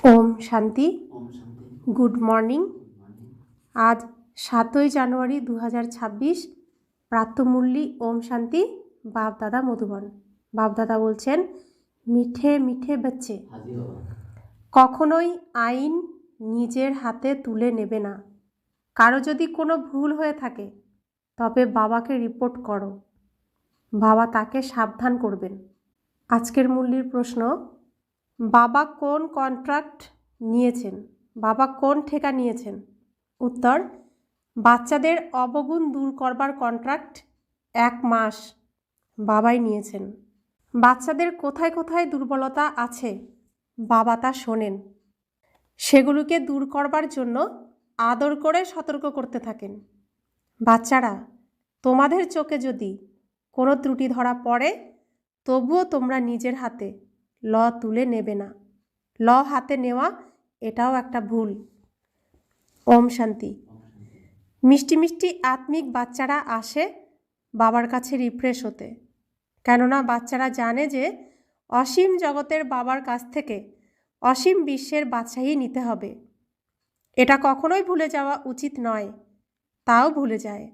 ওম শান্তি। ওম শান্তি। Good morning. Good morning. আজ 7ই জানুয়ারি 2026। প্রাতঃমূল্যি ওম শান্তি। বাপদাদা মধুবন। বাপদাদা বলছেন, মিঠে মিঠে বাচ্চে, হাজি বাবা। কখনোই আইন নিজের হাতে তুলে নেবে না। কারো যদি কোনো ভুল হয়ে থাকে তবে বাবাকে রিপোর্ট করো, বাবা তাকে সাবধান করবেন। আজকের মূল্যের প্রশ্ন, বাবা কোন কন্ট্রাক্ট নিয়েছেন? বাবা কোন ঠেকা নিয়েছেন? উত্তর, বাচ্চাদের অবগুণ দূর করবার কন্ট্রাক্ট 1 মাস বাবাই নিয়েছেন। বাচ্চাদের কোথায় কোথায় দুর্বলতা আছে বাবা তা শোনেন, সেগুলোকে দূর করবার জন্য আদর করে সতর্ক করতে থাকেন। বাচ্চারা, তোমাদের চোখে যদি কোনো ত্রুটি ধরা পড়ে তবুও তোমরা নিজের হাতে ল তুলে নেবে না। ল হাতে নেওয়া এটাও একটা ভুল। ওম শান্তি। মিষ্টি মিষ্টি আত্মিক বাচ্চারা আসে বাবার কাছে রিফ্রেশ হতে, কেননা বাচ্চারা জানে যে অসীম জগতের বাবার কাছ থেকে অসীম বিশ্বের বাদশাহী নিতে হবে। এটা কখনোই ভুলে যাওয়া উচিত নয়, তাও ভুলে যায়।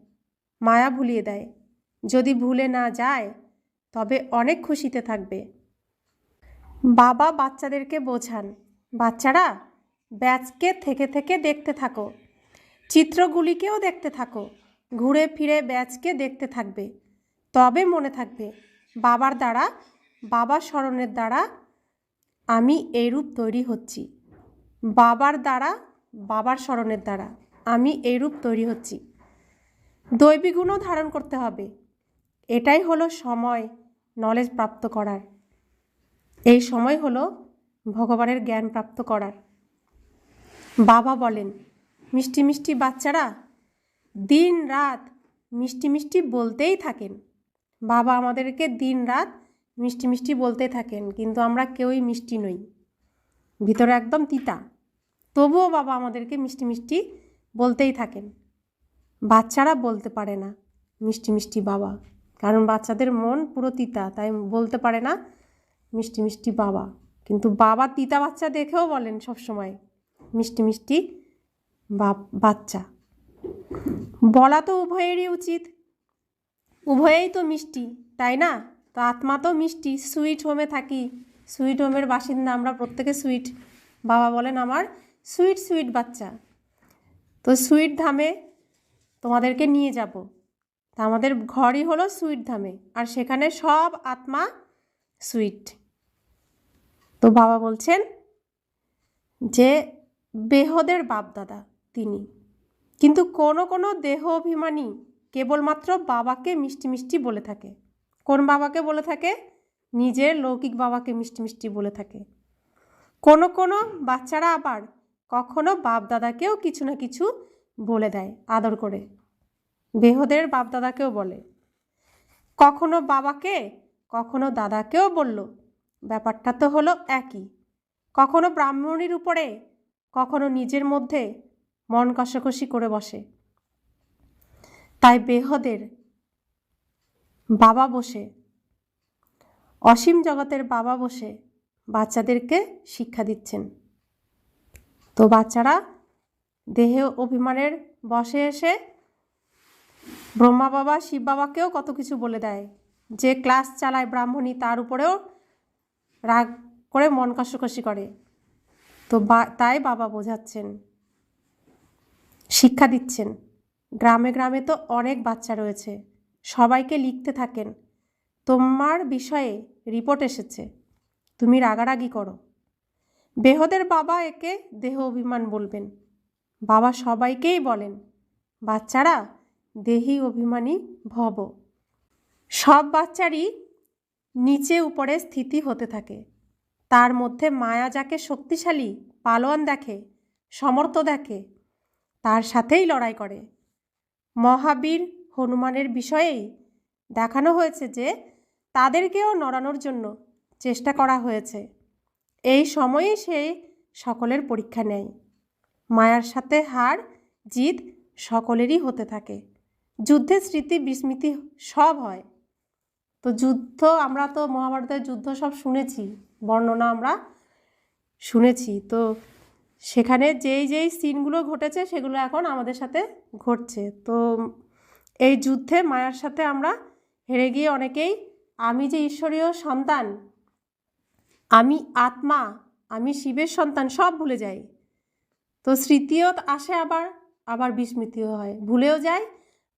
মায়া ভুলিয়ে দেয়। যদি ভুলে না যায় তবে অনেক খুশিতে থাকবে। বাবা বাচ্চাদেরকে বোঝান, বাচ্চারা ব্যাচকে থেকে থেকে দেখতে থাকো, চিত্রগুলিকেও দেখতে থাকো, ঘুরে ফিরে ব্যাচকে দেখতে থাকবে, তবে মনে থাকবে বাবার দ্বারা, বাবার স্মরণের দ্বারা আমি এই রূপ তৈরি হচ্ছি। বাবার দ্বারা, বাবার স্মরণের দ্বারা আমি এই রূপ তৈরি হচ্ছি। দৈবী গুণও ধারণ করতে হবে। এটাই হলো সময় নলেজ প্রাপ্ত করার। এই সময় হলো ভগবানের জ্ঞান প্রাপ্ত করার। বাবা বলেন, মিষ্টি মিষ্টি বাচ্চারা দিন রাত মিষ্টি মিষ্টি বলতেই থাকেন। বাবা আমাদেরকে দিন রাত মিষ্টি মিষ্টি বলতে থাকেন, কিন্তু আমরা কেউই মিষ্টি নই, ভিতরে একদম তিতা। তবুও বাবা আমাদেরকে মিষ্টি মিষ্টি বলতেই থাকেন। বাচ্চারা বলতে পারে না মিষ্টি মিষ্টি বাবা, কারণ বাচ্চাদের মন পুরো তিতা, তাই বলতে পারে না মিষ্টি মিষ্টি বাবা। কিন্তু বাবা তিতা বাচ্চা দেখেও বলেন সবসময় মিষ্টি মিষ্টি বাচ্চা। বলা তো উভয়েরই উচিত, উভয়েই তো মিষ্টি, তাই না? তো আত্মা তো মিষ্টি, সুইট হোমে থাকি, সুইট হোমের বাসিন্দা আমরা প্রত্যেকে সুইট। বাবা বলেন আমার সুইট সুইট বাচ্চা। তো সুইট ধামে তোমাদেরকে নিয়ে যাব। তা আমাদের ঘরই হলো সুইট ধামে, আর সেখানে সব আত্মা সুইট। তো বাবা বলছেন যে বেহদের বাপদাদা তিনি, কিন্তু কোনো কোনো দেহ অভিমানী কেবলমাত্র বাবাকে মিষ্টি মিষ্টি বলে থাকে। কোন বাবাকে বলে থাকে? নিজের লৌকিক বাবাকে মিষ্টি মিষ্টি বলে থাকে। কোনো কোনো বাচ্চারা আবার কখনো বাপদাদাকেও কিছু না কিছু বলে দেয় আদর করে। বেহদের বাপদাদাকেও বলে, কখনো বাবাকে কখনো দাদাকেও বলল। ব্যাপারটা তো হলো একই। কখনো ব্রাহ্মণীর উপরে কখনো নিজের মধ্যে মন কষাকষি করে বসে। তাই বেহদের বাবা বসে, অসীম জগতের বাবা বসে বাচ্চাদেরকে শিক্ষা দিচ্ছেন। তো বাচ্চারা দেহে অভিমানের বসে এসে ব্রহ্মা বাবা শিব বাবাকেও কত কিছু বলে দেয়। যে ক্লাস চালায় ব্রাহ্মণী তার উপরেও রাগ করে মন কষাকষি করে। তো তাই বাবা বোঝাচ্ছেন, শিক্ষা দিচ্ছেন। গ্রামে গ্রামে তো অনেক বাচ্চা রয়েছে, সবাইকে লিখতে থাকেন, তোমার বিষয়ে রিপোর্ট এসেছে, তুমি রাগারাগি করো। বেহদের বাবা একে দেহ অভিমান বলবেন। বাবা সবাইকেই বলেন, বাচ্চারা দেহি অভিমানী ভব। সব বাচ্চারই নিচে উপরে স্থিতি হতে থাকে। তার মধ্যে মায়া যাকে শক্তিশালী পালোয়ান দেখে, সমর্থ দেখে, তার সাথেই লড়াই করে। মহাবীর হনুমানের বিষয়েই দেখানো হয়েছে যে তাদেরকেও নড়ানোর জন্য চেষ্টা করা হয়েছে। এই সময়েই সে সকলের পরীক্ষা নেয়। মায়ার সাথে হার জিত সকলেরই হতে থাকে। যুদ্ধে স্মৃতি বিস্মৃতি সব হয়। তো যুদ্ধ, আমরা তো মহাভারতের যুদ্ধ সব শুনেছি, বর্ণনা আমরা শুনেছি। তো সেখানে যেই যেই সিনগুলো ঘটেছে সেগুলো এখন আমাদের সাথে ঘটছে। তো এই যুদ্ধে মায়ার সাথে আমরা হেরে গিয়ে অনেকেই আমি যে ঈশ্বরীয় সন্তান, আমি আত্মা, আমি শিবের সন্তান সব ভুলে যাই। তো স্মৃতিও আসে, আবার আবার বিস্মৃতিও হয়, ভুলেও যায়,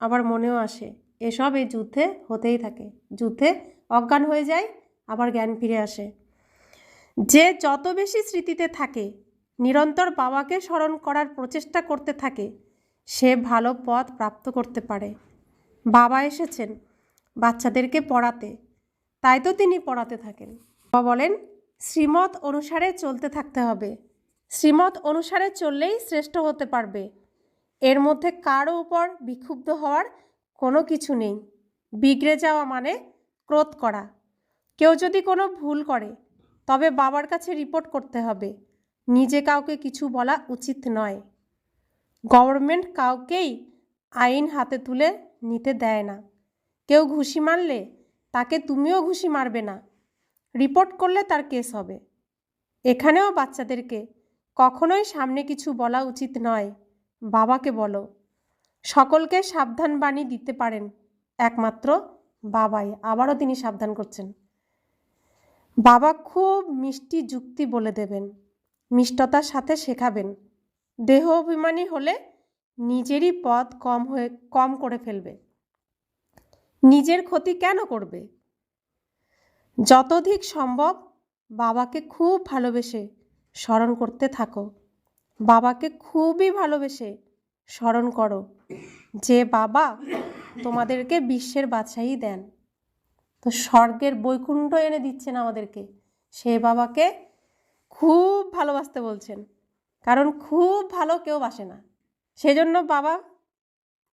আবার মনেও আসে। এসব এই যুদ্ধে হতেই থাকে। যুদ্ধে অজ্ঞান হয়ে যায়, আবার জ্ঞান ফিরে আসে। যে যত বেশি স্মৃতিতে থাকে, নিরন্তর বাবাকে স্মরণ করার প্রচেষ্টা করতে থাকে, সে ভালো পথ প্রাপ্ত করতে পারে। বাবা এসেছেন বাচ্চাদেরকে পড়াতে, তাই তো তিনি পড়াতে থাকেন। বাবা বলেন শ্রীমত অনুসারে চলতে থাকতে হবে। শ্রীমত অনুসারে চললেই শ্রেষ্ঠ হতে পারবে। এর মধ্যে কারো উপর বিক্ষুব্ধ হওয়ার কোনো কিছু নেই। বিগড়ে যাওয়া মানে ক্রোধ করা। কেউ যদি কোনো ভুল করে তবে বাবার কাছে রিপোর্ট করতে হবে। নিজে কাউকে কিছু বলা উচিত নয়। গভর্নমেন্ট কাউকেই আইন হাতে তুলে নিতে দেয় না। কেউ ঘুষি মারলে তাকে তুমিও ঘুষি মারবে না, রিপোর্ট করলে তার কেস হবে। এখানেও বাচ্চাদেরকে কখনোই সামনে কিছু বলা উচিত নয়। বাবাকে বলো। সকলকে সাবধান বাণী দিতে পারেন একমাত্র বাবাই। আবারও তিনি সাবধান করছেন। বাবা খুব মিষ্টি যুক্তি বলে দেবেন, মিষ্টতার সাথে শেখাবেন। দেহ অভিমানী হলে নিজেরই পথ কম করে ফেলবে। নিজের ক্ষতি কেন করবে? যতধিক সম্ভব বাবাকে খুব ভালোবেসে স্মরণ করতে থাকো। বাবাকে খুবই ভালোবেসে স্মরণ করো, যে বাবা তোমাদেরকে বিশ্বের বাদশাহী দেন। তো স্বর্গের বৈকুণ্ঠ এনে দিচ্ছেন আমাদেরকে, সে বাবাকে খুব ভালোবাসতে বলছেন। কারণ খুব ভালো কেউ বাসে না, সেজন্য বাবা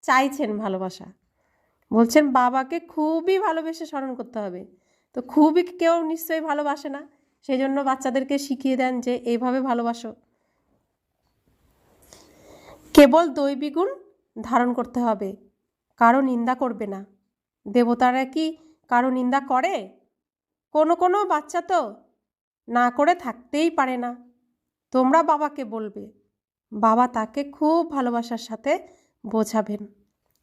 চাইছেন ভালোবাসা। বলছেন বাবাকে খুবই ভালোবেসে স্মরণ করতে হবে। তো খুবই কেউ নিশ্চয়ই ভালোবাসে না, সেই জন্য বাচ্চাদেরকে শিখিয়ে দেন যে এইভাবে ভালোবাসো। কেবল দৈবী গুণ ধারণ করতে হবে, কারো নিন্দা করবে না। দেবতারা কি কারো নিন্দা করে? কোনো কোনো বাচ্চা তো না করে থাকতেই পারে না। তোমরা বাবাকে বলবে, বাবা তাকে খুব ভালোবাসার সাথে বোঝাবেন।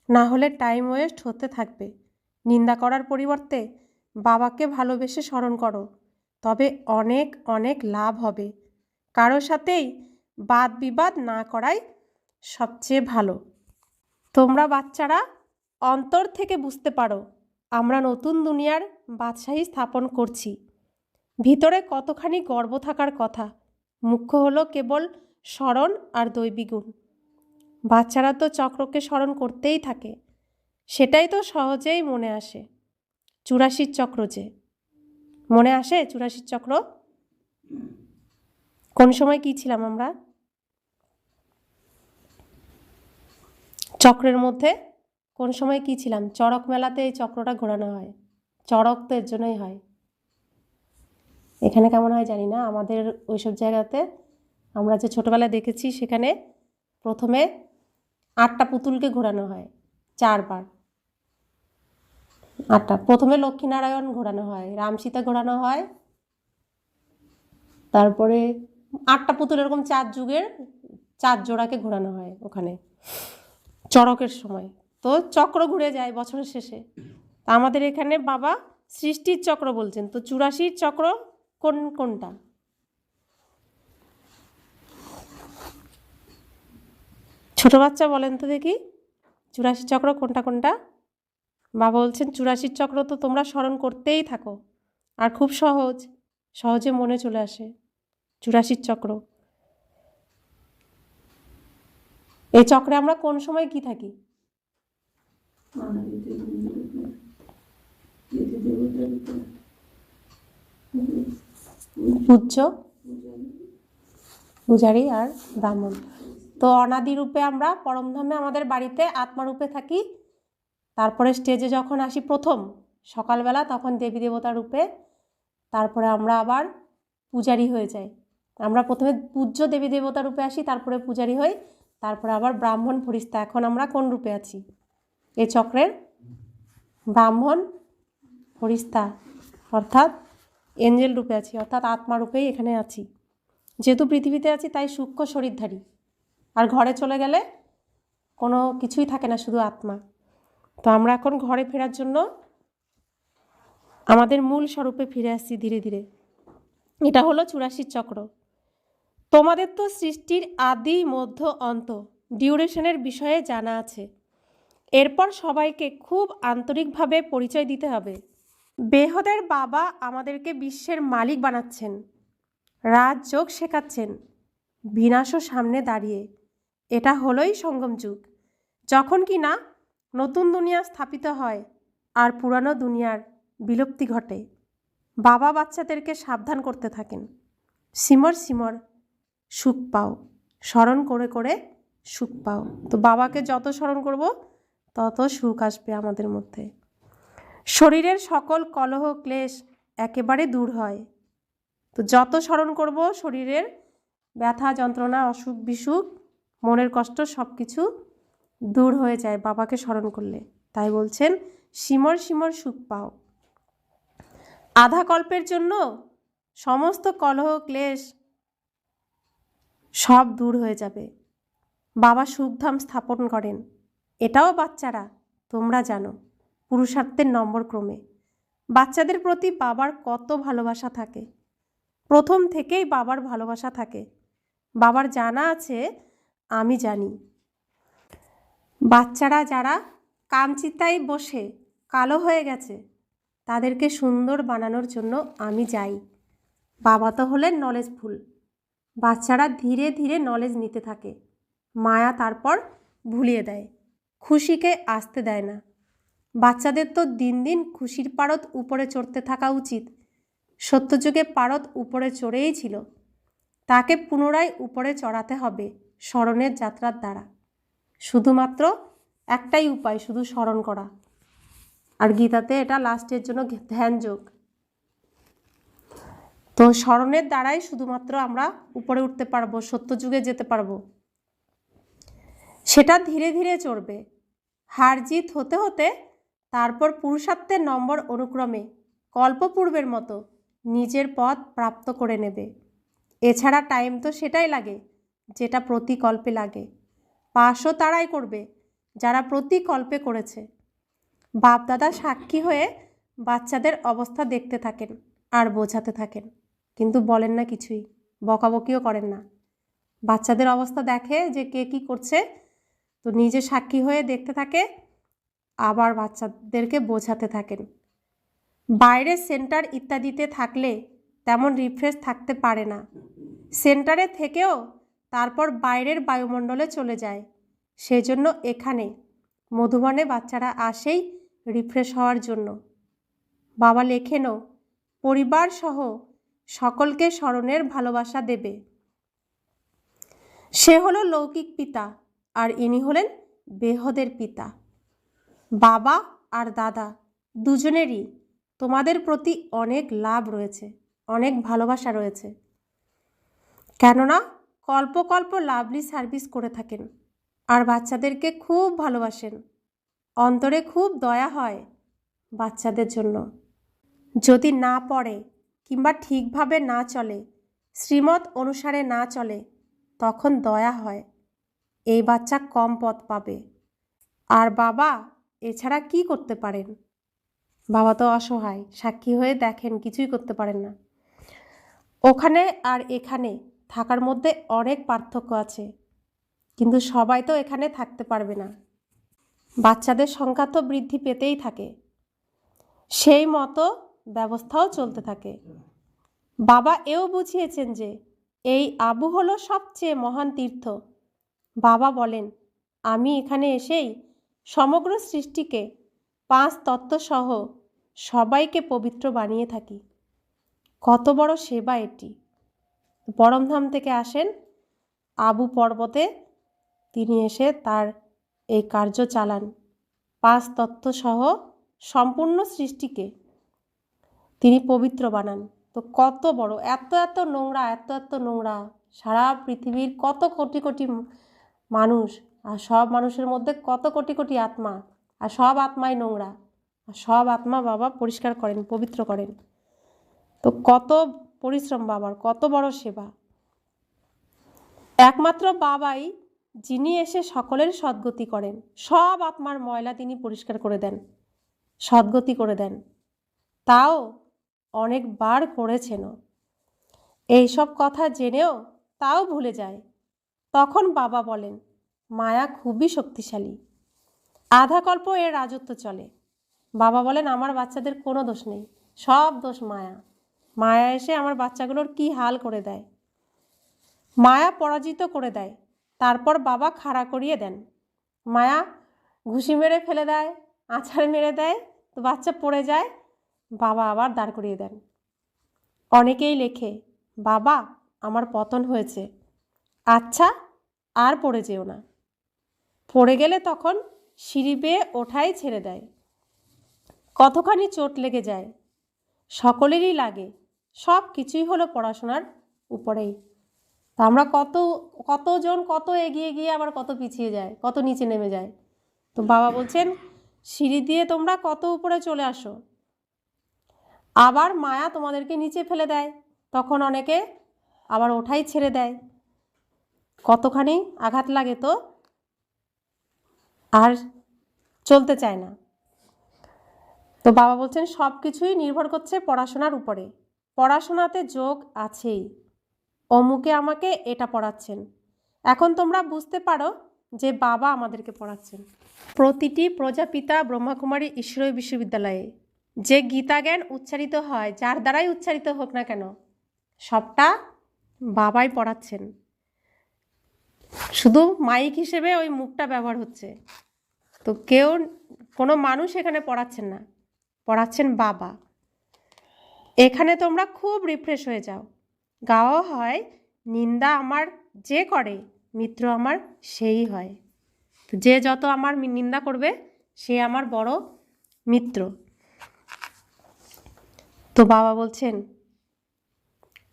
না হলে টাইম ওয়েস্ট হতে থাকবে। নিন্দা করার পরিবর্তে বাবাকে ভালোবেসে স্মরণ করো, তবে অনেক অনেক লাভ হবে। কারো সাথেই বাদ বিবাদ না করাই সবচেয়ে ভালো। তোমরা বাচ্চারা অন্তর থেকে বুঝতে পারো আমরা নতুন দুনিয়ার বাদশাহী স্থাপন করছি। ভিতরে কতখানি গর্ব থাকার কথা। মুখ্য হলো কেবল স্মরণ আর দৈবী গুণ। বাচ্চারা তো চক্রকে স্মরণ করতেই থাকে, সেটাই তো সহজেই মনে আসে। 84 চক্র যে মনে আসে, 84 চক্র কোন সময় কি ছিলাম আমরা? চক্রের মধ্যে কোন সময় কি ছিলাম? চড়ক মেলাতে এই চক্রটা ঘোরানো হয়। চড়ক তো এর জন্যই হয়। এখানে কেমন হয় জানি না, আমাদের ওইসব জায়গাতে আমরা যে ছোটোবেলায় দেখেছি সেখানে প্রথমে 8টা পুতুলকে ঘোরানো হয় 4 বার। 8টা। প্রথমে লক্ষ্মীনারায়ণ ঘোরানো হয়, রাম সীতা ঘোরানো হয়, তারপরে 8টা পুতুল এরকম 4 যুগের 4 জোড়াকে ঘোরানো হয় ওখানে চড়কের সময়। তো চক্র ঘুরে যায় বছরের শেষে। আমাদের এখানে বাবা সৃষ্টির চক্র বলছেন। তো 84 চক্র কোনটা? ছোট বাচ্চা বলেন তো দেখি, 84 চক্র কোনটা? বাবা বলছেন 84 চক্র তো তোমরা স্মরণ করতেই থাকো, আর খুব সহজে মনে চলে আসে 84 চক্র। এই চক্রে আমরা কোন সময় কি থাকি? পূজ্য, পূজারী আর ব্রাহ্মণ। তো অনাদি রূপে আমরা পরমধামে আমাদের বাড়িতে আত্মারূপে থাকি। তারপরে স্টেজে যখন আসি প্রথম সকালবেলা, তখন দেবী দেবতা রূপে। তারপরে আমরা আবার পূজারী হয়ে যাই। আমরা প্রথমে পূজ্য দেবী দেবতা রূপে আসি, তারপরে পূজারী হই, তারপরে আবার ব্রাহ্মণ ফরিস্তা। এখন আমরা কোন রূপে আছি? এই চক্রের ব্রাহ্মণ ফরিস্তা অর্থাৎ এঞ্জেল রূপে আছি, অর্থাৎ আত্মা রূপেই এখানে আছি। যেহেতু পৃথিবীতে আছি তাই সূক্ষ্ম শরীরধারী, আর ঘরে চলে গেলে কোনো কিছুই থাকে না, শুধু আত্মা। তো আমরা এখন ঘরে ফেরার জন্য আমাদের মূল স্বরূপে ফিরে আসছি ধীরে ধীরে। এটা হলো 84 চক্র। তোমাদের তো সৃষ্টির আদি মধ্য অন্ত ডিউরেশনের বিষয়ে জানা আছে। এরপর সবাইকে খুব আন্তরিকভাবে পরিচয় দিতে হবে। বেহদের বাবা আমাদেরকে বিশ্বের মালিক বানাচ্ছেন, রাজযোগ শেখাচ্ছেন, বিনাশও সামনে দাঁড়িয়ে। এটা হলোই সঙ্গম যুগ, যখন কি না নতুন দুনিয়া স্থাপিত হয় আর পুরানো দুনিয়ার বিলুপ্তি ঘটে। বাবা বাচ্চাদেরকে সাবধান করতে থাকেন, সিমর সিমর সুখ পাও, স্মরণ করে করে সুখ পাও। তো বাবাকে যত স্মরণ করব তত সুখ আসবে আমাদের মধ্যে। শরীরের সকল কলহ ক্লেশ একেবারে দূর হয়। তো যত স্মরণ করব শরীরের ব্যথা যন্ত্রণা অসুখ বিসুখ মনের কষ্ট সব কিছু দূর হয়ে যায় বাবাকে স্মরণ করলে। তাই বলছেন সিমর সিমর সুখ পাও। আধা কল্পের জন্য সমস্ত কলহ ক্লেশ সব দূর হয়ে যাবে। বাবা সুখধাম স্থাপন করেন, এটাও বাচ্চারা তোমরা জানো। পুরুষার্থের নম্বর ক্রমে বাচ্চাদের প্রতি বাবার কত ভালোবাসা থাকে, প্রথম থেকেই বাবার ভালোবাসা থাকে। বাবার জানা আছে, আমি জানি। বাচ্চারা যারা কামচিতায় বসে কালো হয়ে গেছে তাদেরকে সুন্দর বানানোর জন্য আমি যাই। বাবা তো হলেন নলেজফুল। বাচ্চারা ধীরে ধীরে নলেজ নিতে থাকে, মায়া তারপর ভুলিয়ে দেয়, খুশিকে আসতে দেয় না। বাচ্চাদের তো দিন দিন খুশির পারদ উপরে চড়তে থাকা উচিত। সত্যযুগে পারদ উপরে চড়েই ছিল, তাকে পুনরায় উপরে চড়াতে হবে স্মরণের যাত্রার দ্বারা। শুধুমাত্র একটাই উপায়, শুধু স্মরণ করা। আর গীতাতে এটা লাস্টের জন্য ধ্যান যোগ। তো স্মরণের দ্বারাই শুধুমাত্র আমরা উপরে উঠতে পারবো, সত্যযুগে যেতে পারবো। সেটা ধীরে ধীরে চড়বে, হার জিত হতে হতে তারপর পুরুষার্থের নম্বর অনুক্রমে কল্পপূর্বের মতো নিজের পথ প্রাপ্ত করে নেবে। এছাড়া টাইম তো সেটাই লাগে যেটা প্রতি কল্পে লাগে। পাশও তারাই করবে যারা প্রতি কল্পে করেছে। বাপদাদা সাক্ষী হয়ে বাচ্চাদের অবস্থা দেখতে থাকেন আর বোঝাতে থাকেন, কিন্তু বলেন না কিছুই, বকাবকিও করেন না। বাচ্চাদের অবস্থা দেখে যে কে কী করছে, তো নিজে সাক্ষী হয়ে দেখতে থাকে, আবার বাচ্চাদেরকে বোঝাতে থাকেন। বাইরে সেন্টার ইত্যাদিতে থাকলে তেমন রিফ্রেশ থাকতে পারে না। সেন্টারে থেকেও তারপর বাইরের বায়ুমণ্ডলে চলে যায়। সেজন্য এখানে মধুবনে বাচ্চারা আসেই রিফ্রেশ হওয়ার জন্য। বাবা লেখেনও পরিবার সহ সকলকে স্মরণের ভালোবাসা দেবে। সে হলো লৌকিক পিতা আর ইনি হলেন বেহদের পিতা। বাবা আর দাদা দুজনেরই তোমাদের প্রতি অনেক লাভ রয়েছে, অনেক ভালোবাসা রয়েছে। কেননা কল্প কল্প লাভলি সার্ভিস করে থাকেন আর বাচ্চাদেরকে খুব ভালোবাসেন। অন্তরে খুব দয়া হয় বাচ্চাদের জন্য। যদি না পড়ে কিংবা ঠিকভাবে না চলে, শ্রীমত অনুসারে না চলে, তখন দয়া হয় এই বাচ্চা কম পথ পাবে। আর বাবা এছাড়া কি করতে পারেন? বাবা তো অসহায়, সাক্ষী হয়ে দেখেন, কিছুই করতে পারেন না। ওখানে আর এখানে থাকার মধ্যে অনেক পার্থক্য আছে, কিন্তু সবাই তো এখানে থাকতে পারবে না। বাচ্চাদের সংখ্যা তো বৃদ্ধি পেতেই থাকে, সেই মতো ব্যবস্থাও চলতে থাকে। বাবা এও বুঝিয়েছেন যে এই আবু হলো সবচেয়ে মহান তীর্থ। বাবা বলেন, আমি এখানে এসেই সমগ্র সৃষ্টিকে 5 তত্ত্বসহ সবাইকে পবিত্র বানিয়ে থাকি। কত বড় সেবা এটি! পরমধাম থেকে আসেন আবু পর্বতে, তিনি এসে তার এই কার্য চালান। 5 তত্ত্বসহ সম্পূর্ণ সৃষ্টিকে তিনি পবিত্র বানান। তো কত বড়! এত এত নোংরা, এত এত নোংরা, সারা পৃথিবীর কত কোটি কোটি মানুষ, আর সব মানুষের মধ্যে কত কোটি কোটি আত্মা, আর সব আত্মাই নোংরা, আর সব আত্মা বাবা পরিষ্কার করেন, পবিত্র করেন। তো কত পরিশ্রম বাবার, কত বড় সেবা! একমাত্র বাবাই যিনি এসে সকলের সদ্গতি করেন, সব আত্মার ময়লা তিনি পরিষ্কার করে দেন, সদ্গতি করে দেন। তাও অনেকবার করেছেনও। এইসব কথা জেনেও তাও ভুলে যায়। তখন বাবা বলেন, মায়া খুবই শক্তিশালী, আধা কল্প এর রাজত্ব চলে। বাবা বলেন, আমার বাচ্চাদের কোনো দোষ নেই, সব দোষ মায়া। মায়া এসে আমার বাচ্চাগুলোর কি হাল করে দেয়। মায়া পরাজিত করে দেয়, তারপর বাবা খাড়া করিয়ে দেন। মায়া ঘুষি মেরে ফেলে দেয়, আছাড় মেরে দেয়, তো বাচ্চা পড়ে যায়, বাবা আবার দাঁড় করিয়ে দেন। অনেকেই লেখে, বাবা আমার পতন হয়েছে, আচ্ছা আর পড়ে যেও না। পড়ে গেলে তখন সিঁড়ি বেয়ে ওঠাই ছেড়ে দেয়। কতখানি চোট লেগে যায়, সকলেরই লাগে। সব কিছুই হলো পড়াশোনার উপরেই। তা আমরা কতজন কত এগিয়ে গিয়ে আবার কত পিছিয়ে যায়, কত নিচে নেমে যায়। তো বাবা বলছেন, সিঁড়ি দিয়ে তোমরা কত উপরে চলে আসো, আবার মায়া তোমাদেরকে নিচে ফেলে দেয়, তখন অনেকে আবার ওঠাই ছেড়ে দেয়। কতখানি আঘাত লাগে, তো আর চলতে চায় না। তো বাবা বলছেন, সব কিছুই নির্ভর করছে পড়াশোনার উপরে। পড়াশোনাতে যোগ আছেই, অমুকে আমাকে এটা পড়াচ্ছেন। এখন তোমরা বুঝতে পারো যে বাবা আমাদেরকে পড়াচ্ছেন। প্রতিটি প্রজাপিতা ব্রহ্মাকুমারী ঈশ্বরী বিশ্ববিদ্যালয়ে যে গীতা জ্ঞান উচ্চারিত হয়, যার দ্বারাই উচ্চারিত হোক না কেন, সবটা বাবাই পড়াচ্ছেন। শুধু মাইক হিসেবে ওই মুখটা ব্যবহার হচ্ছে। তো কোনো মানুষ এখানে পড়াচ্ছেন না, পড়াচ্ছেন বাবা। এখানে তোমরা খুব রিফ্রেশ হয়ে যাও। গাওয়া হয়, নিন্দা আমার যে করে, মিত্র আমার সেই হয়। যে যত আমার নিন্দা করবে, সে আমার বড় মিত্র। তো বাবা বলছেন,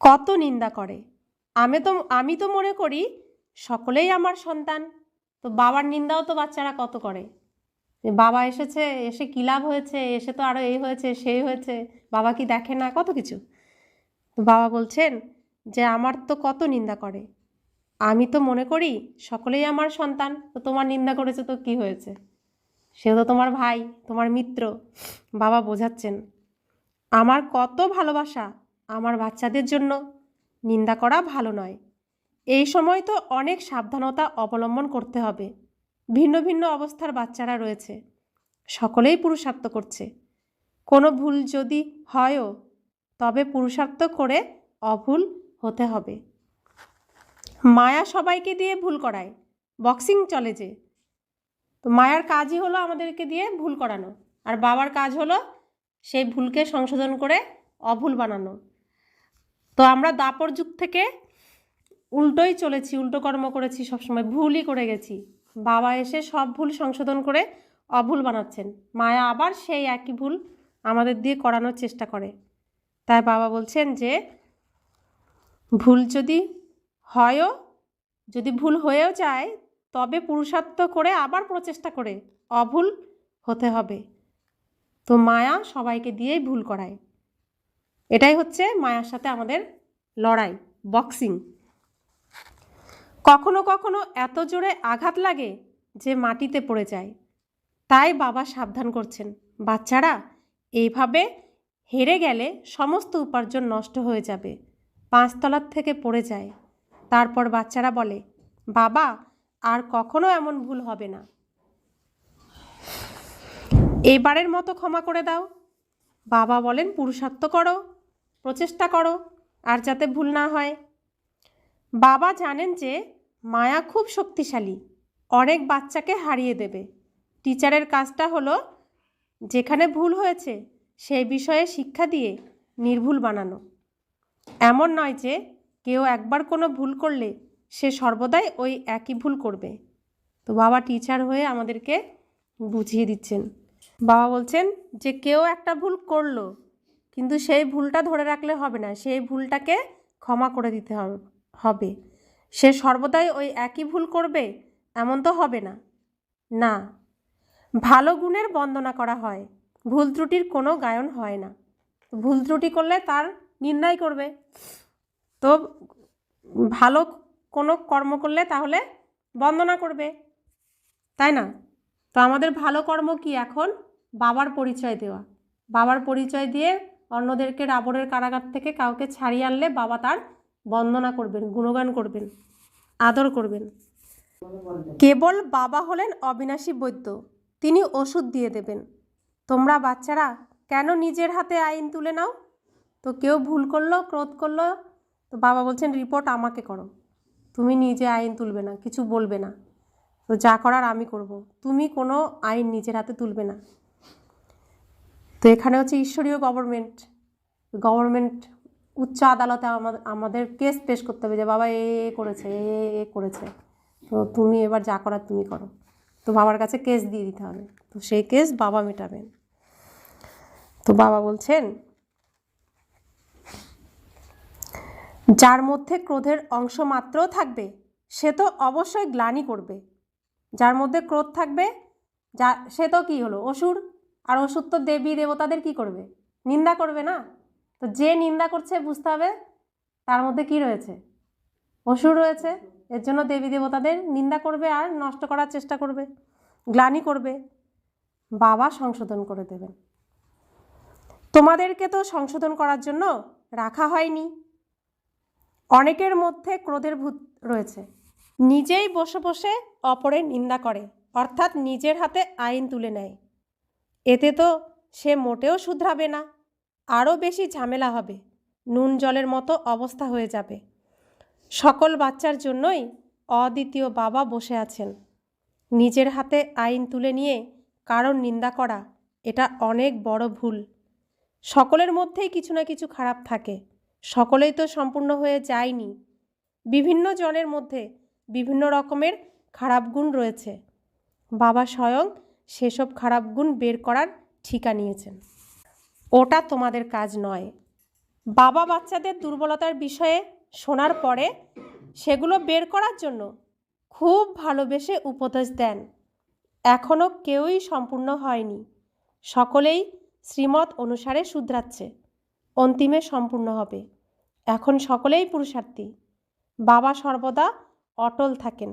কত নিন্দা করে। আমি তো মনে করি সকলেই আমার সন্তান। তো বাবার নিন্দাও তো বাচ্চারা কত করে। বাবা এসেছে, এসে কী লাভ হয়েছে, এসে তো আরও এই হয়েছে সেই হয়েছে, বাবা কি দেখে না কত কিছু। তো বাবা বলছেন যে আমার তো কত নিন্দা করে, আমি তো মনে করি সকলেই আমার সন্তান। তো তোমার নিন্দা করেছে তো কি হয়েছে, সেও তো তোমার ভাই, তোমার মিত্র। বাবা বোঝাচ্ছেন, আমার কত ভালোবাসা আমার বাচ্চাদের জন্য, নিন্দা করা ভালো নয়। এই সময় তো অনেক সাবধানতা অবলম্বন করতে হবে। ভিন্ন ভিন্ন অবস্থার বাচ্চারা রয়েছে, সকলেই পুরুষার্থ করছে। কোনো ভুল যদি হয়ও, তবে পুরুষার্থ করে অভুল হতে হবে। মায়া সবাইকে দিয়ে ভুল করায়, বক্সিং চলে যে। তো মায়ার কাজই হলো আমাদেরকে দিয়ে ভুল করানো, আর বাবার কাজ হলো সেই ভুলকে সংশোধন করে অভুল বানানো। তো আমরা দাপর যুগ থেকে উল্টোই চলেছি, উল্টো কর্ম করেছি, সবসময় ভুলই করে গেছি। বাবা এসে সব ভুল সংশোধন করে অভুল বানাচ্ছেন। মায়া আবার সেই একই ভুল আমাদের দিয়ে করানোর চেষ্টা করে। তাই বাবা বলছেন যে ভুল যদি হয়ও, যদি ভুল হয়েও যায়, তবে পুরুষার্থ করে আবার প্রচেষ্টা করে অভুল হতে হবে। তো মায়া সবাইকে দিয়েই ভুল করায়। এটাই হচ্ছে মায়ার সাথে আমাদের লড়াই, বক্সিং। কখনো কখনো এত জোরে আঘাত লাগে যে মাটিতে পড়ে যায়। তাই বাবা সাবধান করছেন, বাচ্চারা এইভাবে হেরে গেলে সমস্ত উপার্জন নষ্ট হয়ে যাবে, 5 তলার থেকে পড়ে যায়। তারপর বাচ্চারা বলে, বাবা আর কখনো এমন ভুল হবে না, এবারের মতো ক্ষমা করে দাও। বাবা বলেন, পুরুষার্থ করো, প্রচেষ্টা করো, আর যাতে ভুল না হয়। বাবা জানেন যে মায়া খুব শক্তিশালী, অনেক বাচ্চাকে হারিয়ে দেবে। টিচারের কাজটা হলো যেখানে ভুল হয়েছে সেই বিষয়ে শিক্ষা দিয়ে নির্ভুল বানানো। এমন নয় যে কেউ একবার কোনো ভুল করলে সে সর্বদাই ওই একই ভুল করবে। তো বাবা টিচার হয়ে আমাদেরকে বুঝিয়ে দিচ্ছেন। বাবা বলছেন যে কেউ একটা ভুল করলো, কিন্তু সেই ভুলটা ধরে রাখলে হবে না, সেই ভুলটাকে ক্ষমা করে দিতে হবে। সে সর্বদাই ওই একই ভুল করবে এমন তো হবে না। না, ভালো গুণের বন্দনা করা হয়, ভুল ত্রুটির কোনো গায়ন হয় না। ভুল ত্রুটি করলে তার নিন্দাই করবে। তো ভালো কোনো কর্ম করলে তাহলে বন্দনা করবে, তাই না? তো আমাদের ভালো কর্ম কি এখন? বাবার পরিচয় দেওয়া। বাবার পরিচয় দিয়ে অন্যদেরকে রাবণের কারাগার থেকে কাউকে ছাড়িয়ে আনলে বাবা তার বন্দনা করবেন, গুণগান করবেন, আদর করবেন। কেবল বাবা হলেন অবিনাশী বৈদ্য, তিনি ওষুধ দিয়ে দেবেন। তোমরা বাচ্চারা কেন নিজের হাতে আইন তুলে নাও? তো কেউ ভুল করলো, ক্রোধ করলো, তো বাবা বলছেন রিপোর্ট আমাকে করো, তুমি নিজে আইন তুলবে না, কিছু বলবে না, তো যা করার আমি করব, তুমি কোনো আইন নিজের হাতে তুলবে না। তো এখানে হচ্ছে ঈশ্বরীয় গভর্নমেন্ট উচ্চ আদালতে আমাদের কেস পেশ করতে হবে যে বাবা এ করেছে, এ করেছে, তো তুমি এবার যা করার তুমি করো। তো বাবার কাছে কেস দিয়ে দিতে হবে, তো সেই কেস বাবা মেটাবেন। তো বাবা বলছেন, যার মধ্যে ক্রোধের অংশ মাত্রও থাকবে সে তো অবশ্যই গ্লানি করবে। যার মধ্যে ক্রোধ থাকবে সে তো কী হলো, অসুর। আর অসুর তো দেবী দেবতাদের কি করবে? নিন্দা করবে না? তো যে নিন্দা করছে বুঝতে হবে তার মধ্যে কি রয়েছে, অসুর রয়েছে। এর জন্য দেবী দেবতাদের নিন্দা করবে আর নষ্ট করার চেষ্টা করবে, গ্লানি করবে। বাবা সংশোধন করে দেবেন। তোমাদেরকে তো সংশোধন করার জন্য রাখা হয়নি। অনেকের মধ্যে ক্রোধের ভূত রয়েছে, নিজেই বসে বসে অপরের নিন্দা করে, অর্থাৎ নিজের হাতে আইন তুলে নেয়। এতে তো সে মোটেও শুধরাবে না, আরও বেশি ঝামেলা হবে, নুন জলের মতো অবস্থা হয়ে যাবে। সকল বাচ্চার জন্যই অদ্বিতীয় বাবা বসে আছেন। নিজের হাতে আইন তুলে নিয়ে কারোর নিন্দা করা এটা অনেক বড় ভুল। সকলের মধ্যেই কিছু না কিছু খারাপ থাকে, সকলেই তো সম্পূর্ণ হয়ে যায়নি। বিভিন্ন জনের মধ্যে বিভিন্ন রকমের খারাপ গুণ রয়েছে। বাবা স্বয়ং সেসব খারাপ গুণ বের করার ঠিকা নিয়েছেন, ওটা তোমাদের কাজ নয়। বাবা বাচ্চাদের দুর্বলতার বিষয়ে শোনার পরে সেগুলো বের করার জন্য খুব ভালোবেসে উপদেশ দেন। এখনও কেউই সম্পূর্ণ হয়নি, সকলেই শ্রীমত অনুসারে শুধরাচ্ছে, অন্তিমে সম্পূর্ণ হবে। এখন সকলেই পুরুষার্থী। বাবা সর্বদা অটল থাকেন,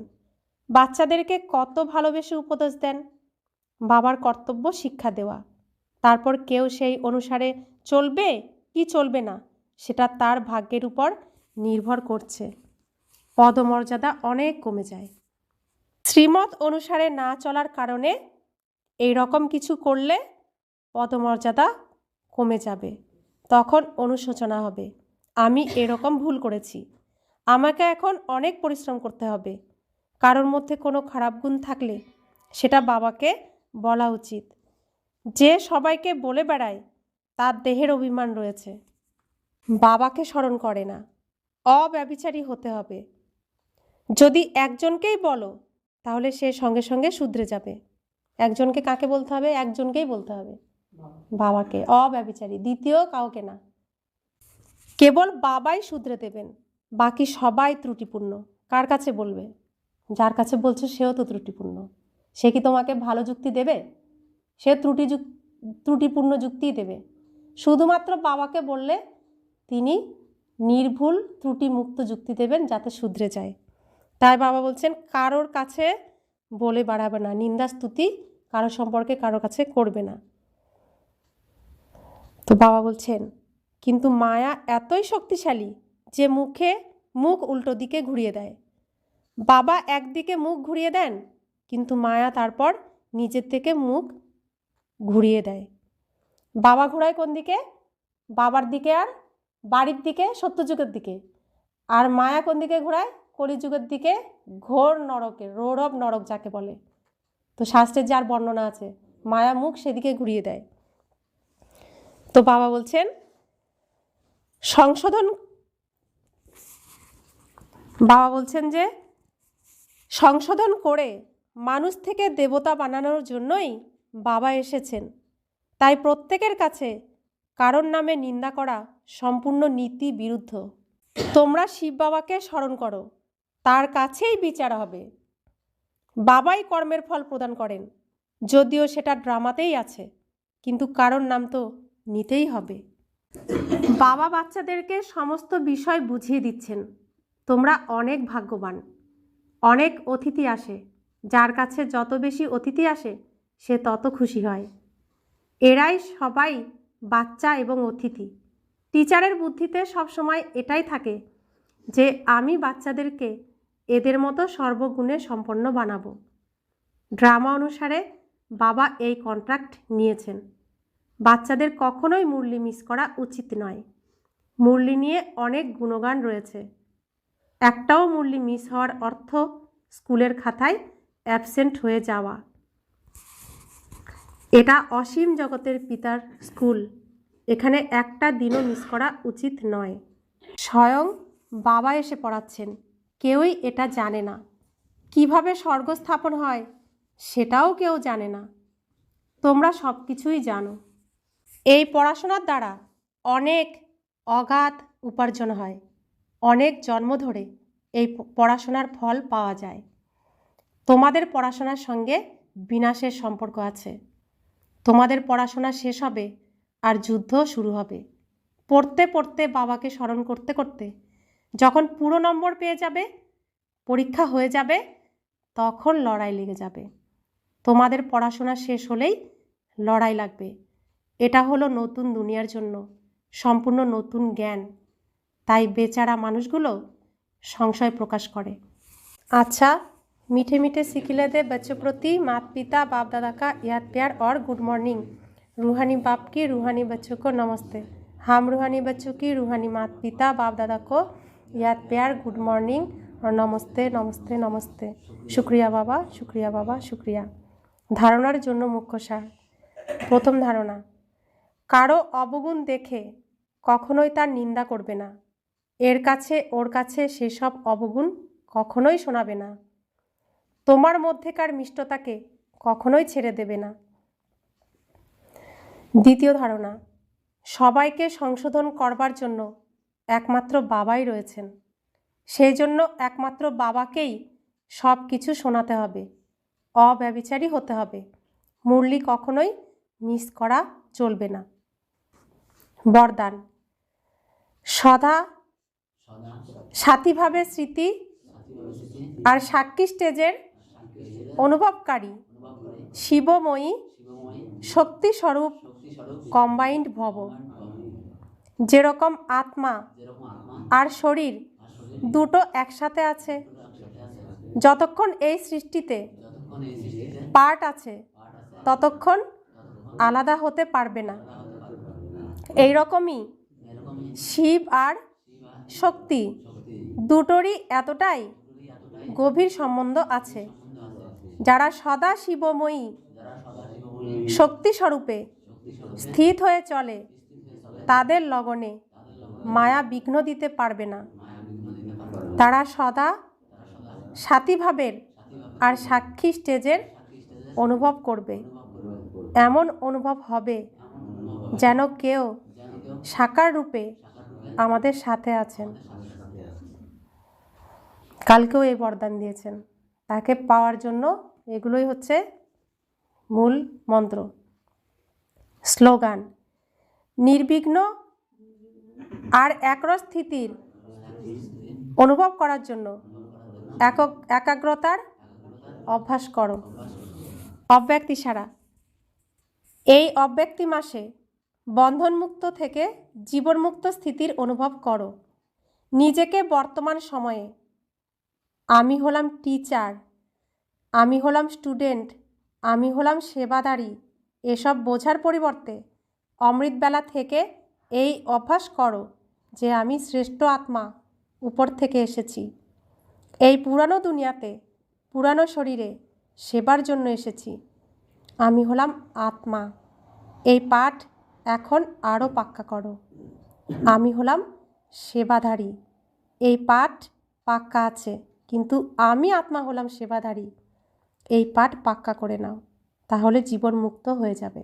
বাচ্চাদেরকে কত ভালোবেসে উপদেশ দেন। বাবার কর্তব্য শিক্ষা দেওয়া, তারপর কেউ সেই অনুসারে চলবে কি চলবে না সেটা তার ভাগ্যের উপর নির্ভর করছে। পদমর্যাদা অনেক কমে যায়। শ্রীমত অনুসারে না চলার কারণে এই রকম কিছু করলে পদমর্যাদা কমে যাবে, তখন অনুশোচনা হবে, আমি এরকম ভুল করেছি, আমাকে এখন অনেক পরিশ্রম করতে হবে। কারোর মধ্যে কোনো খারাপ গুণ থাকলে সেটা বাবাকে বলা উচিত। যে সবাইকে বলে বেড়ায় তার দেহের অভিমান রয়েছে, বাবাকে স্মরণ করে না। অব্যভিচারী হতে হবে। যদি একজনকেই বলো তাহলে সে সঙ্গে সঙ্গে শুধরে যাবে। একজনকে কাকে বলতে হবে? একজনকেই বলতে হবে, বাবাকে। অব্যভিচারী, দ্বিতীয় কাউকে না। কেবল বাবাই শুধরে দেবেন, বাকি সবাই ত্রুটিপূর্ণ। কার কাছে বলবে? যার কাছে বলছো সেও তো ত্রুটিপূর্ণ। সে কি তোমাকে ভালো যুক্তি দেবে? সে ত্রুটিপূর্ণ যুক্তিই দেবে। শুধুমাত্র বাবাকে বললে তিনি নির্ভুল ত্রুটিমুক্ত যুক্তি দেবেন, যাতে শুধরে যায়। তাই বাবা বলছেন কারোর কাছে বলে বাড়াবে না, নিন্দা স্তুতি কারো সম্পর্কে কারো কাছে করবে না। তো বাবা বলছেন কিন্তু মায়া এতই শক্তিশালী যে মুখ উল্টো দিকে ঘুরিয়ে দেয়। বাবা একদিকে মুখ ঘুরিয়ে দেন, কিন্তু মায়া তারপর নিজের থেকে মুখ ঘুরিয়ে দেয়। বাবা ঘোরায় কোন দিকে? বাবার দিকে আর বাড়ির দিকে, সত্যযুগের দিকে। আর মায়া কোন দিকে ঘোরায়? কলিযুগের দিকে, ঘোর নরকে, রৌরব নরক যাকে বলে। তো শাস্ত্রের যার বর্ণনা আছে, মায়া মুখ সেদিকে ঘুরিয়ে দেয়। তো বাবা বলছেন বাবা বলছেন যে সংশোধন করে মানুষ থেকে দেবতা বানানোর জন্যই বাবা এসেছেন। তাই প্রত্যেকের কাছে কারোর নামে নিন্দা করা সম্পূর্ণ নীতি বিরুদ্ধ। তোমরা শিব বাবাকে স্মরণ করো, তার কাছেই বিচার হবে। বাবাই কর্মের ফল প্রদান করেন, যদিও সেটা ড্রামাতেই আছে, কিন্তু কারোর নাম তো নিতেই হবে। বাবা বাচ্চাদেরকে সমস্ত বিষয় বুঝিয়ে দিচ্ছেন। তোমরা অনেক ভাগ্যবান। অনেক অতিথি আসে, যার কাছে যত বেশি অতিথি আসে সে তত খুশি হয়। এরাই সবাই বাচ্চা এবং অতিথি। টিচারের বুদ্ধিতে সবসময় এটাই থাকে যে আমি বাচ্চাদেরকে এদের মতো সর্বগুণে সম্পন্ন বানাবো। ড্রামা অনুসারে বাবা এই কন্ট্রাক্ট নিয়েছেন। বাচ্চাদের কখনোই মুরলি মিস করা উচিত নয়। মুরলি নিয়ে অনেক গুণগান রয়েছে। একটাও মুরলি মিস হওয়ার অর্থ স্কুলের খাতায় অ্যাবসেন্ট হয়ে যাওয়া। এটা অসীম জগতের পিতার স্কুল। এখানে একটা দিনও মিস করা উচিত নয়। স্বয়ং বাবা এসে পড়াচ্ছেন। কেউই এটা জানে না। কিভাবে স্বর্গ স্থাপন হয় সেটাও কেউ জানে না। তোমরা সব কিছুই জানো। এই পড়াশোনার দ্বারা অনেক অগাধ উপার্জন হয়। অনেক জন্ম ধরে এই পড়াশোনার ফল পাওয়া যায়। তোমাদের পড়াশোনার সঙ্গে বিনাশের সম্পর্ক আছে। তোমাদের পড়াশোনা শেষ হবে আর যুদ্ধ শুরু হবে। পড়তে পড়তে বাবাকে স্মরণ করতে করতে যখন পুরো নম্বর পেয়ে যাবে, পরীক্ষা হয়ে যাবে, তখন লড়াই লেগে যাবে। তোমাদের পড়াশোনা শেষ হলেই লড়াই লাগবে। এটা হলো নতুন দুনিয়ার জন্য সম্পূর্ণ নতুন জ্ঞান। তাই বেচারা মানুষগুলো সংশয় প্রকাশ করে। अच्छा, मीठे मीठे सिखिले दे बच्चों प्रति माता पिता बाप दादा का याद प्यार और गुड मॉर्निंग। रूहानी बाप की रूहानी बच्चों को नमस्ते। हम रूहानी बच्चों की रूहानी माता पिता बाप दादा को याद प्यार गुड मॉर्निंग और नमस्ते नमस्ते नमस्ते। शुक्रिया बाबा, शुक्रिया बाबा, शुक्रिया। धारणार জন্য মুখ্য সার। প্রথম ধারণা, কারো অবগুণ দেখে কখনোই তার নিন্দা করবে না। এর কাছে ওর কাছে সেসব অবগুণ কখনোই শোনাবে না। তোমার মধ্যেকার মিষ্টতাকে কখনোই ছেড়ে দেবে না। দ্বিতীয় ধারণা, সবাইকে সংশোধন করবার জন্য একমাত্র বাবাই রয়েছেন। সেই জন্য একমাত্র বাবাকেই সব কিছু শোনাতে হবে। অব্যভিচারী হতে হবে। মুরলি কখনোই মিস করা চলবে না। বরদান, সদা সাথীভাবে স্মৃতি আর সাক্ষী স্টেজের অনুভবকারী শিবময়ী শক্তিস্বরূপ কম্বাইন্ড ভব। যেরকম আত্মা আর শরীর দুটো একসাথে আছে, যতক্ষণ এই সৃষ্টিতে পার্ট আছে ততক্ষণ আলাদা হতে পারবে না। এই রকমই শিব আর শক্তি দুটোরই এতটাই গভীর সম্বন্ধ আছে। যারা সদা শিবময়ী শক্তিস্বরূপে স্থিত হয়ে চলে তাদের লগনে মায়া বিঘ্ন দিতে পারবে না। তারা সদা সাথীভাবের আর সাক্ষী স্টেজের অনুভব করবে। এমন অনুভব হবে যেন কেউ সাকার রূপে আমাদের সাথে আছেন। কালকেও এই বরদান দিয়েছেন। তাকে পাওয়ার জন্য এগুলোই হচ্ছে মূল মন্ত্র। স্লোগান, নির্বিঘ্ন আর একরস স্থিতির অনুভব করার জন্য একাগ্রতার অভ্যাস করো। অব্যক্তি সারা, এই অব্যক্তি মাসে বন্ধনমুক্ত থেকে জীবনমুক্ত স্থিতির অনুভব করো। নিজেকে বর্তমান সময়ে আমি হলাম টিচার, আমি হলাম স্টুডেন্ট, আমি হলাম সেবাদারী এসব বোঝার পরিবর্তে অমৃতবেলা থেকে এই অভ্যাস করো যে আমি শ্রেষ্ঠ আত্মা, উপর থেকে এসেছি। এই পুরানো দুনিয়াতে পুরানো শরীরে সেবার জন্য এসেছি। আমি হলাম আত্মা। এই পাঠ এখন আরও পাক্কা করো। আমি হলাম সেবাধারী। এই পাঠ পাক্কা আছে, কিন্তু আমি আত্মা হলাম সেবাধারী। এই পাঠ পাক্কা করে নাও, তাহলে জীবন মুক্ত হয়ে যাবে।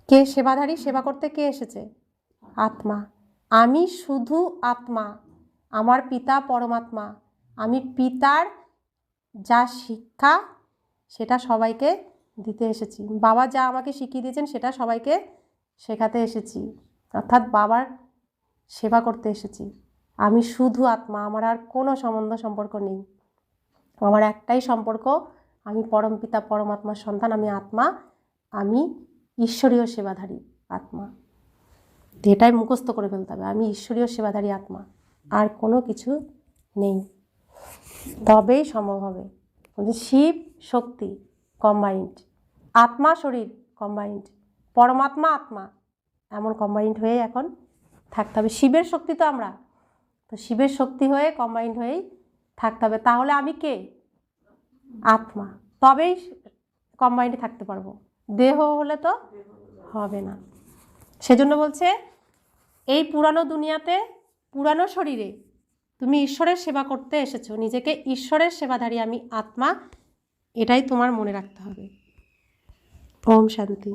কে সেবাধারী? সেবা করতে কে এসেছে? আত্মা। আমি শুধু আত্মা, আমার পিতা পরমাত্মা। আমি পিতার যা শিক্ষা সেটা সবাইকে দিতে এসেছি। বাবা যা আমাকে শিখিয়ে দিয়েছেন সেটা সবাইকে শেখাতে এসেছি, অর্থাৎ বাবার সেবা করতে এসেছি। আমি শুধু আত্মা, আমার আর কোনো সম্পর্ক নেই। আমার একটাই সম্পর্ক, আমি পরমপিতা পরমাত্মার সন্তান, আমি আত্মা, আমি ঈশ্বরীয় সেবাধারী আত্মা। এটাই মুখস্থ করে ফেলতে হবে, আমি ঈশ্বরীয় সেবাধারী আত্মা, আর কোনো কিছু নেই। তবেই সম্ভব হবে। শিব শক্তি কম্বাইন্ড, আত্মা শরীর কম্বাইন্ড, পরমাত্মা আত্মা, এমন কম্বাইন্ড হয়ে এখন থাকতে হবে। শিবের শক্তি তো আমরা, তো শিবের শক্তি হয়ে কম্বাইন্ড হয়েই থাকতে হবে। তাহলে আমি কে? আত্মা। তবেই কম্বাইন্ডে থাকতে পারবো, দেহ হলে তো হবে না। সেজন্য বলছে এই পুরানো দুনিয়াতে, পুরানো শরীরে তুমি ঈশ্বরের সেবা করতে এসেছো, নিজেকে ঈশ্বরের সেবাধারী আমি আত্মা, এটাই তোমার মনে রাখতে হবে। ওম শান্তি।